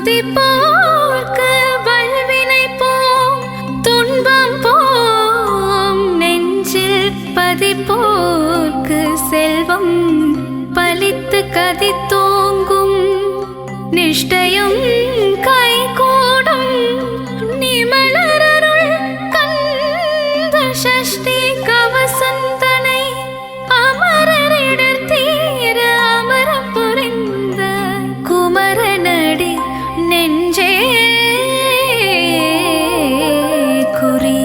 துதிப்போர்க்கு வல்வினை போம் துன்பம் போம் நெஞ்சில் பதிப்போர்க்கு செல்வம் பலித்து கதித்தோங்கும் நிஷ்டையும் கைகூடும் நிமலரருள் கந்த சஷ்டி கவசந்தனை அமரரிடர் தீர அமரம் புரிந்த குமரனடி நெஞ்சே குறி.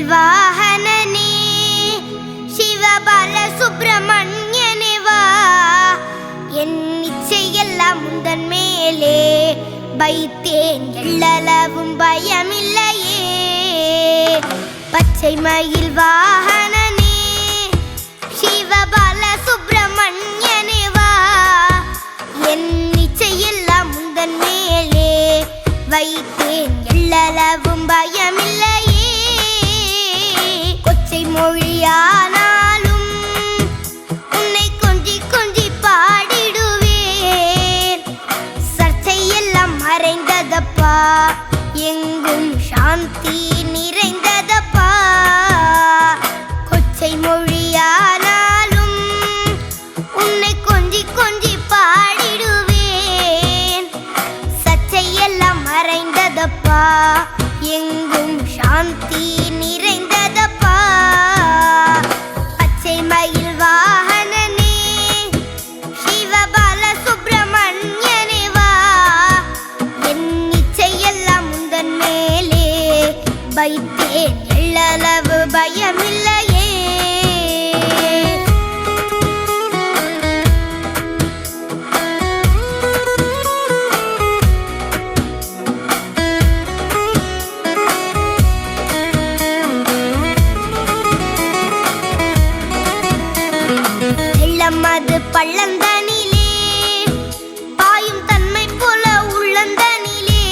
மயில் வாகனனே சிவபால சுப்பிரமணியனே வா, என் இச்சையெல்லாம் முந்தன் மேலே வைத்தேன், எள்ளளவும் பயமில்லையே. பச்சை மயில் வாகனனே சிவபால சுப்பிரமணியனே வா, என் இச்சையெல்லாம் முந்தன் மேலே வைத்தேன், எள்ளளவும் பயமில்லையே. கொச்சை மொழியானாலும் உன்னை கொஞ்சி கொஞ்சி பாடிடுவேன், சர்ச்சையெல்லாம் மறைந்ததப்பா, எங்கும் சாந்தி நிறைந்ததப்பா. கொச்சை மொழியானாலும் உன்னை கொஞ்சி கொஞ்சி பாடிடுவேன், சர்ச்சையெல்லாம் மறைந்ததப்பா, எங்கும் சாந்தி நிறைந்ததப்பா. பச்சை மயில் வாகனனே சிவபால சுப்பிரமணியனே வா, என் இச்சையெல்லாம் முந்தன் மேலே வைத்தேன், எள்ளளவு பயமில்லையே. வெள்ளமது பள்ளந்தனிலே பாயும் தன்மை போல உள்ளந்தனிலே,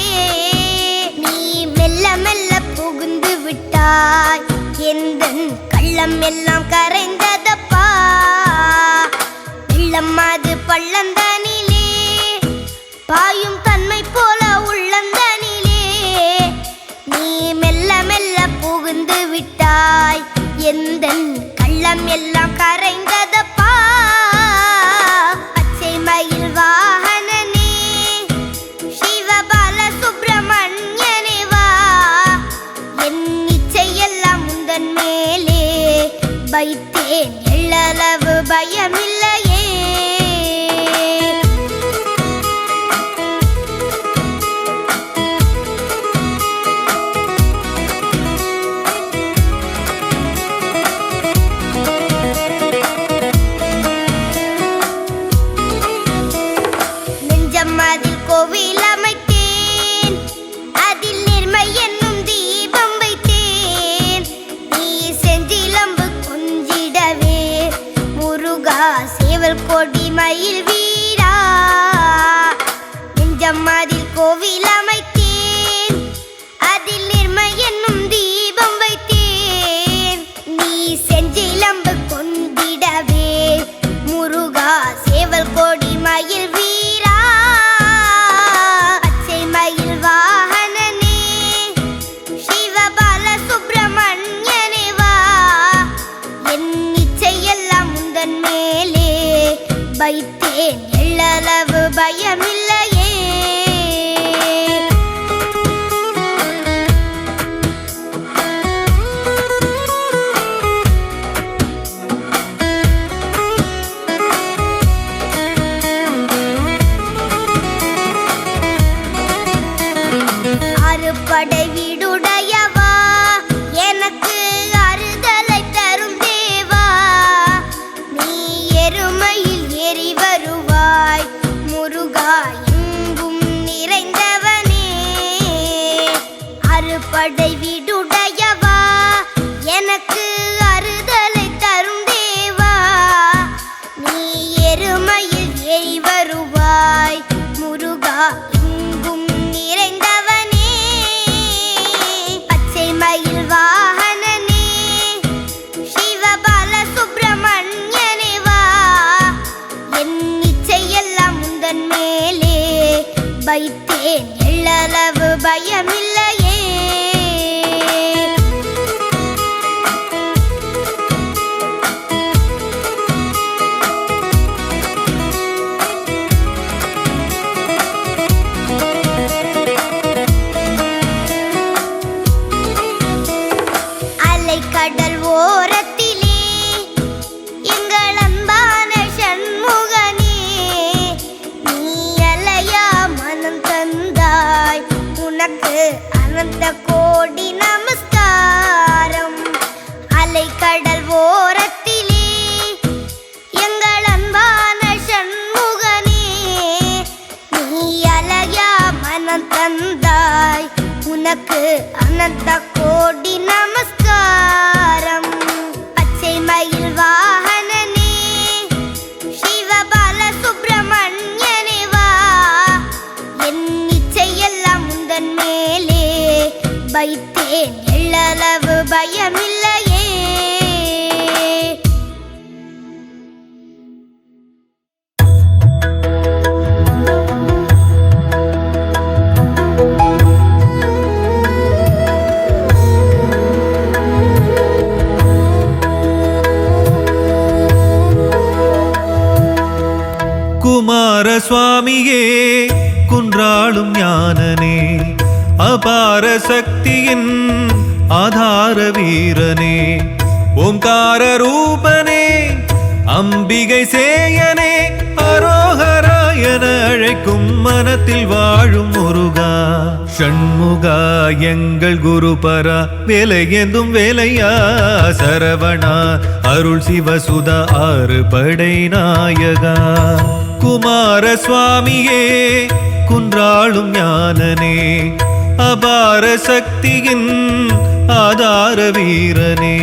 நீ மெல்ல மெல்ல புகுந்து விட்டாய், எந்தன் கள்ளம் எல்லாம் கரைந்ததப்பா. வெள்ளமது பள்ளந்தனிலே பாயும் தன்மை போல உள்ளந்தனிலே, நீ மெல்ல மெல்ல புகுந்து விட்டாய், எந்தன் கள்ளம் எல்லாம் கரைந்ததப்பா. பச்சை மயில் வாகனனே சிவபால சுப்பிரமணியனே வா, என் இச்சையெல்லாம் முந்தன் மேலே வைத்தேன், எள்ளளவு பயமில்லையே. அதில் கோவில் அமைத்தேன், அதில் நேர்மை என்னும் தீபம் வைத்தேன், நீ செஞ்சிலம்பு கொஞ்சிடவே முருகா சேவல் கொடி மயில் வீரா. நெஞ்சம் அதில் கோவில் அமைத்தேன், அதில் நேர்மை என்னும் தீபம் வைத்தேன், நீ செஞ்சிலம்பு கொண்டிடவே முருகா சேவல் கொடி மயில் வீரா. வைத்தேன், எள்ளளவு பயமில்லையே. அறுபடை வீடுடையவா, எனக்கு அறுதலை தரும் தேவா, நீ எருமையில் ஏறி வருவாய் முருகா, எங்கும் நிறைந்தவனே. அறுபடை வீடுடையவா, எனக்கு அறுதலை தரும் தேவா, நீ எருமையில் ஏறி வருவாய் முருகா, எங்கும் நிறைந்தவனே. பச்சை மயில் வாகனனே சிவபால சுப்பிரமணியனே வா, என் இச்சையெல்லாம் முந்தன் மேலே வைத்தேன், எள்ளளவு பயமில்லையே. கடல் ஓரத்திலே எங்கள் அன்பான சண்முகனே, நீ அலையா மனம் தந்தாய், உனக்கு அனந்த கோடி நமஸ்காரம். அனந்த கோடி நமஸ்காரம். பச்சை மயில் வாகனனே சிவபால சுப்பிரமணியனே வா, என் இச்சையெல்லாம் உந்தன் மேலே வைத்தேன், எள்ளளவு பயமில்லையே. குமார சுவாமியே குன்றாளும் ஞானனே, அபார சக்தியின் ஆதார வீரனே, ஓம்கார ரூபனே அம்பிகை சேயனே, அரோகரா என அழைக்கும் மனத்தில் வாழும் முருகா. ஷண்முகா எங்கள் குருபரா, வேலை ஏந்தும் வேலையா சரவணா, அருள் சிவசுதா ஆறு படை நாயகா. குமார சுவாமியே குன்றாளும் ஞானனே, அபார சக்தியின் ஆதார வீரனே.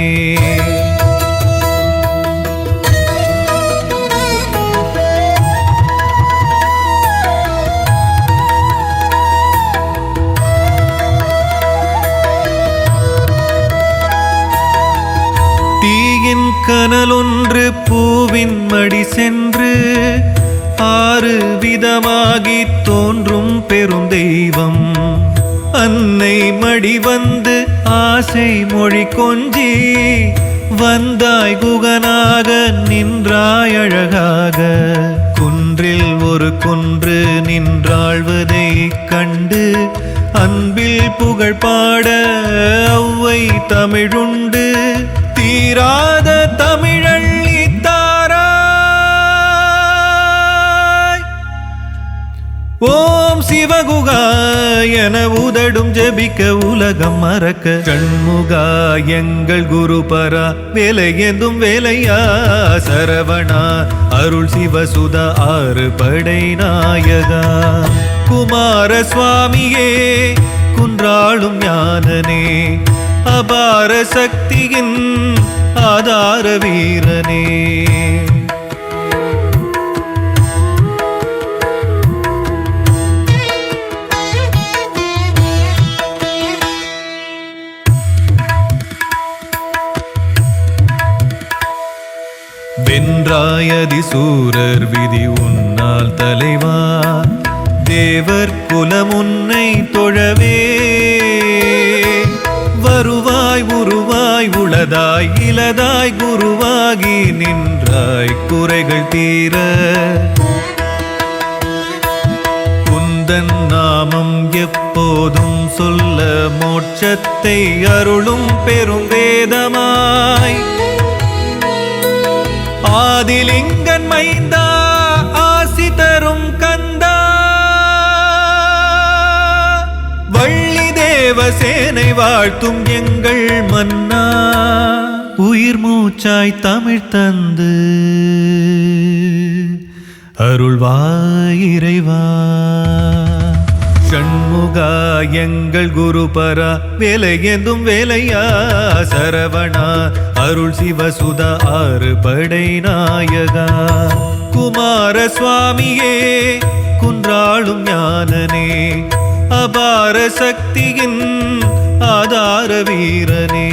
தீயின் கனலொன்று பூவின் மடி சென்று ஆறு விதமாகி தோன்றும் பெரும் தெய்வம். அன்னை மடி வந்து ஆசை மொழி கொஞ்சி வந்தாய் குகனாக நின்றாய் அழகாக. குன்றில் ஒரு குன்று நின்றாழ்வதை கண்டு அன்பில் புகழ் பாட ஔவை தமிழுண்டு, தீராத தமிழள்ளி தாராய். ஓம் சிவகுகா என உதடும் ஜபிக்க உலகம் மறக்க. ஷண்முகா எங்கள் குருபரா, வேலை ஏந்தும் வேலையா சரவணா, அருள் சிவசுதா ஆறு படை நாயகா. குமார சுவாமியே குன்றாளும் ஞானனே, அபார சக்தியின் ஆதார வீரனே. வென்றாயதி சூரர் விதி உன்னால் தலைவா, தேவர் குலம் உன்னை தொழவே. வருவாய் உருவாய் உளதாய் இலதாய் குருவாகி நின்றாய் குறைகள் தீர. உந்தன் நாமம் எப்போதும் சொல்ல மோட்சத்தை அருளும் பெரும் வேதமாய். ஆதிலிங்கன் மைந்தா ஆசி தரும் கந்தா, வள்ளி தேவசேனை வாழ்த்தும் எங்கள் மன்னா. உயிர் மூச்சாய் தமிழ் தந்து அருள்வாய் இறைவா. ஷண்முகா எங்கள் குருபரா, வேலை ஏந்தும் வேலையா சரவணா, அருள் சிவசுதா ஆறு படை நாயகா. குமார சுவாமியே குன்றாளும் ஞானனே, அபார சக்தியின் ஆதார வீரனே.